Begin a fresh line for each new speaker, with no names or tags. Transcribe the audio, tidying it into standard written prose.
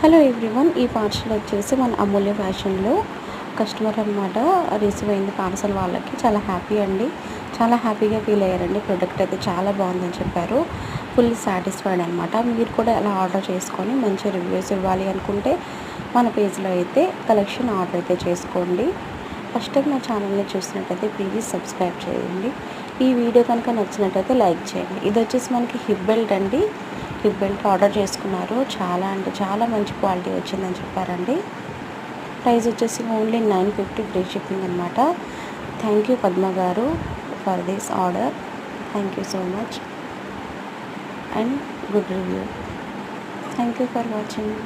Hello everyone, ఈ parcel వచ్చేసి మన అమూల్య ఫ్యాషన్లో కస్టమర్ అనమాట రిసీవ్ అయింది పార్సల్. వాళ్ళకి చాలా హ్యాపీ అండి, చాలా హ్యాపీగా ఫీల్ అయ్యారండి. ప్రోడక్ట్ అయితే చాలా బాగుందని చెప్పారు. ఫుల్ సాటిస్ఫైడ్ అనమాట. మీరు కూడా ఎలా ఆర్డర్ చేసుకొని మంచి రివ్యూస్ ఇవ్వాలి అనుకుంటే మన పేజ్లో అయితే కలెక్షన్ ఆర్డర్ అయితే చేసుకోండి. ఫస్ట్ టైం నా ఛానల్ని చూసినట్టయితే ప్లీజ్ సబ్స్క్రైబ్ చేయండి. ఈ వీడియో కనుక నచ్చినట్టయితే లైక్ చేయండి. ఇది వచ్చేసి మనకి హిప్ బెల్ట్ అండి. హిప్ బెల్ట్ ఆర్డర్ చేసుకున్నారు. చాలా అంటే చాలా మంచి క్వాలిటీ వచ్చిందని చెప్పారండి. ప్రైస్ వచ్చేసి ఓన్లీ 950 ఫ్రీ షిప్పింగ్ అనమాట. థ్యాంక్ యూ పద్మ గారు for this order. Thank you so much and good review. Thank you for watching.